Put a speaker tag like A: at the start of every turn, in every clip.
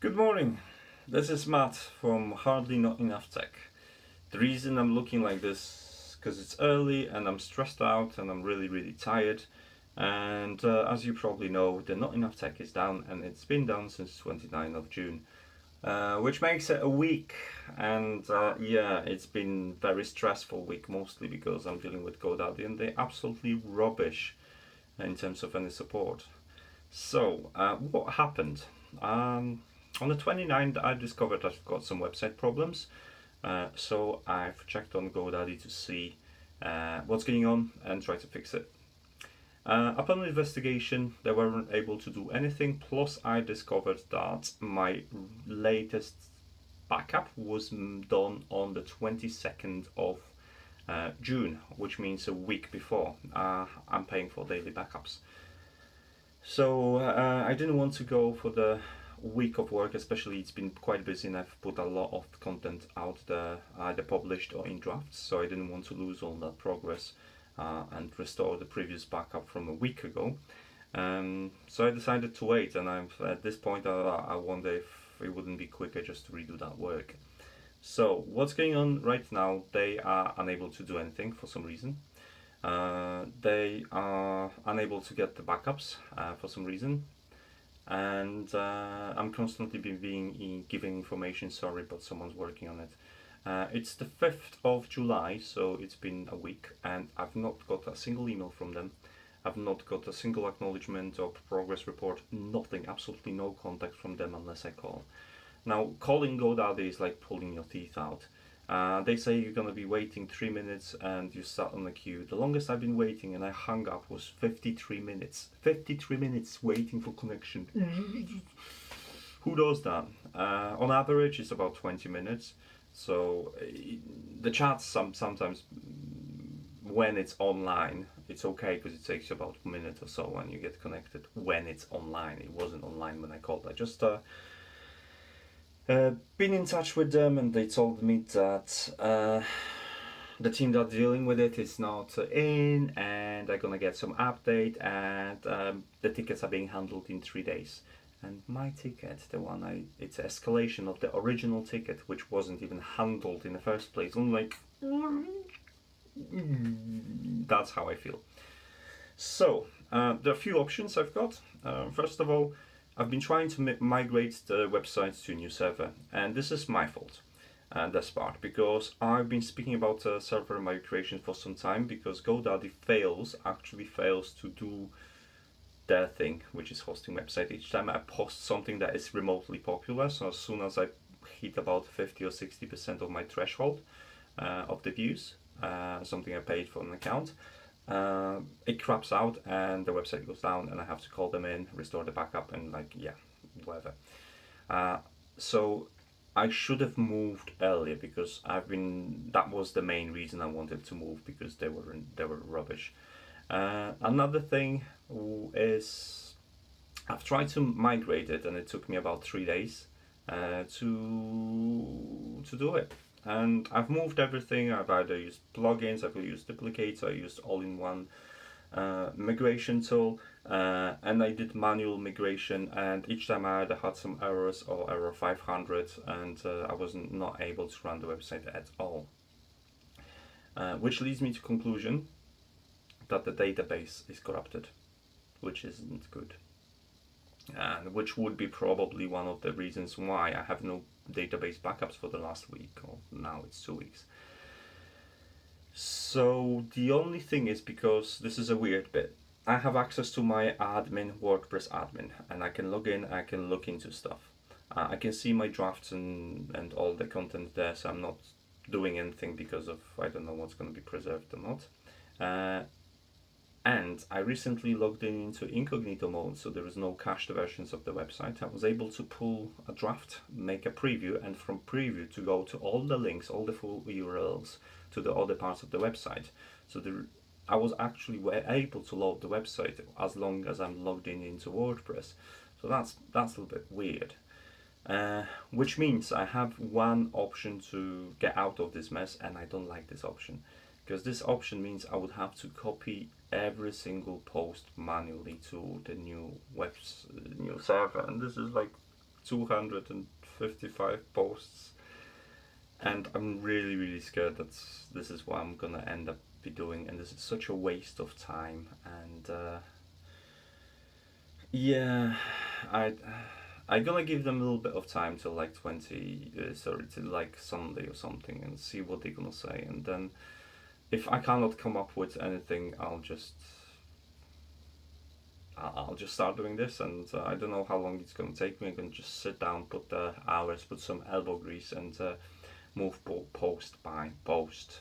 A: Good morning, this is Matt from Hardly Not Enough Tech. The reason I'm looking like this because it's early and I'm stressed out and I'm really tired, and as you probably know, the Not Enough Tech is down, and it's been down since 29th of June, which makes it a week. And yeah, it's been very stressful week, mostly because I'm dealing with GoDaddy and they're absolutely rubbish in terms of any support. So what happened? On the 29th, I discovered I've got some website problems. So I've checked on GoDaddy to see what's going on and try to fix it. Upon investigation, they weren't able to do anything. Plus, I discovered that my latest backup was done on the 22nd of June, which means a week before. I'm paying for daily backups. So I didn't want to go for the week of work, especially it's been quite busy and I've put a lot of content out there, either published or in drafts, so I didn't want to lose all that progress and restore the previous backup from a week ago. So I decided to wait, and at this point I wonder if it wouldn't be quicker just to redo that work. So what's going on right now? They are unable to do anything for some reason. They are unable to get the backups for some reason, and I'm constantly being given information, sorry, but someone's working on it. It's the 5th of July, so it's been a week, and I've not got a single email from them. I've not got a single acknowledgement or progress report, nothing, absolutely no contact from them unless I call. Now, calling GoDaddy is like pulling your teeth out. They say you're going to be waiting 3 minutes and you start on the queue. The longest I've been waiting and I hung up was 53 minutes. 53 minutes waiting for connection. Who does that? On average, it's about 20 minutes. So the chats sometimes, when it's online, it's okay because it takes you about a minute or so when you get connected. When it's online, it wasn't online when I called. I just been in touch with them, and they told me that the team that's dealing with it is not in, and they're gonna get some update, and the tickets are being handled in 3 days. And my ticket, it's escalation of the original ticket, which wasn't even handled in the first place. I'm like, that's how I feel. So there are a few options I've got. First of all, I've been trying to migrate the website to a new server, and this is my fault, this part, because I've been speaking about server migration for some time, because GoDaddy actually fails to do their thing, which is hosting website. Each time I post something that is remotely popular, so as soon as I hit about 50 or 60% of my threshold of the views, something I paid for an account, it craps out and the website goes down, and I have to call them in, restore the backup, and whatever. So I should have moved earlier, because that was the main reason I wanted to move, because they were rubbish. Another thing is I've tried to migrate it, and it took me about 3 days to do it. And I've moved everything. I've either used plugins, I've used duplicates, I used all-in-one migration tool, and I did manual migration, and each time I either had some errors or error 500, and I was not able to run the website at all. Which leads me to conclusion that the database is corrupted, which isn't good. And which would be probably one of the reasons why I have no database backups for the last week, or now it's 2 weeks. So the only thing is, because this is a weird bit, I have access to my admin, WordPress admin, and I can log in, I can look into stuff. I can see my drafts and all the content there, so I'm not doing anything because of, I don't know what's going to be preserved or not. And I recently logged into incognito mode, so there is no cached versions of the website. I was able to pull a draft, make a preview, and from preview to go to all the links, all the full URLs to the other parts of the website. So I was actually able to load the website as long as I'm logged into WordPress. So that's a little bit weird. Which means I have one option to get out of this mess, and I don't like this option, because this option means I would have to copy every single post manually to the new server, and this is like 255 posts, and I'm really scared that this is what I'm gonna end up be doing, and this is such a waste of time. And yeah, I'm gonna give them a little bit of time till like till like Sunday or something, and see what they're gonna say. And then if I cannot come up with anything, I'll just start doing this. And I don't know how long it's gonna take me. I'm gonna just sit down, put the hours, put some elbow grease, and move post by post.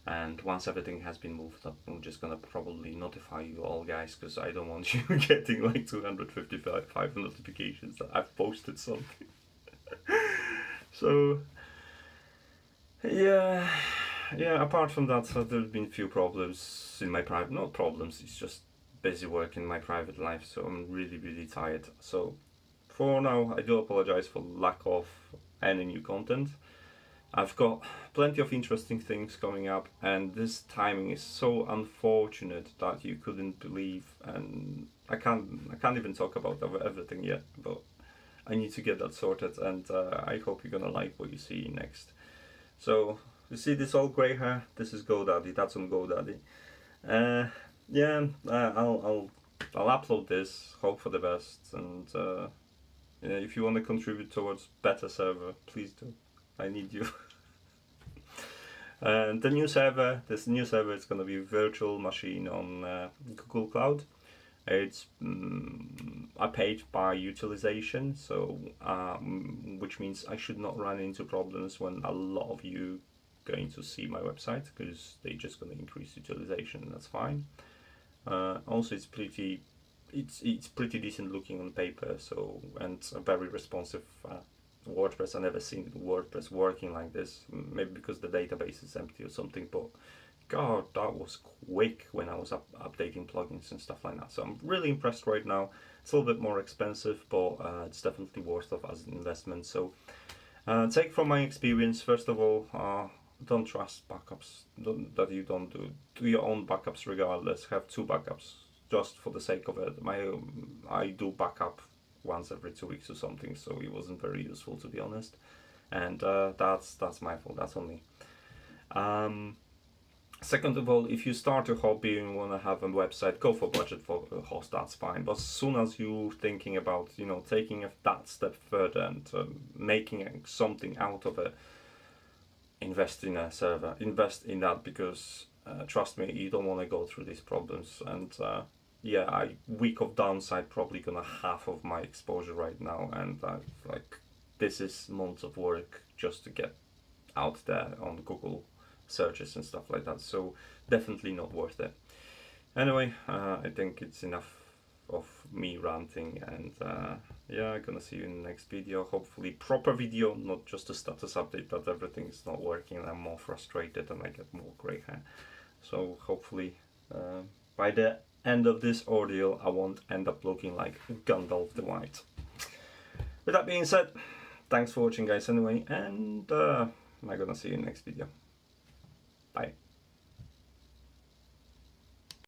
A: And once everything has been moved up, I'm just gonna probably notify you all, guys, because I don't want you getting like 255 notifications that I've posted something. So yeah, apart from that, there's been a few problems in my private, not problems, it's just busy work in my private life, so I'm really tired. So for now, I do apologize for lack of any new content. I've got plenty of interesting things coming up, and this timing is so unfortunate that you couldn't believe. And I can't even talk about everything yet, but I need to get that sorted, and I hope you're gonna like what you see next. So you see this all grey hair? This is GoDaddy. That's on GoDaddy. I'll upload this. Hope for the best, and if you want to contribute towards better server, please do. I need you. And this new server is going to be a virtual machine on Google Cloud. It's I paid by utilization, so which means I should not run into problems when a lot of you going to see my website, because they're just going to increase utilization, and that's fine. Also, it's pretty decent looking on paper, so, and a very responsive WordPress. I've never seen WordPress working like this. Maybe because the database is empty or something, but God, that was quick when I was updating plugins and stuff like that. So I'm really impressed right now. It's a little bit more expensive, but it's definitely worth it as an investment. So take from my experience, first of all, don't trust backups. You don't do your own backups regardless. Have 2 backups just for the sake of it. I do backup once every 2 weeks or something, so it wasn't very useful, to be honest. And that's my fault. That's on me. Second of all, if you start a hobby and you want to have a website, go for budget for a host. That's fine. But as soon as you're thinking about taking that step further and making something out of it, invest in a server. Invest in that, because trust me, you don't want to go through these problems. And week of downside, probably gonna half of my exposure right now, and this is months of work just to get out there on Google searches and stuff like that. So definitely not worth it. Anyway, I think it's enough of me ranting, and I'm gonna see you in the next video. Hopefully proper video, not just a status update that everything's not working and I'm more frustrated and I get more grey hair. So hopefully by the end of this ordeal, I won't end up looking like Gandalf the White. With that being said, thanks for watching, guys, anyway, and I'm gonna see you in the next video. Bye.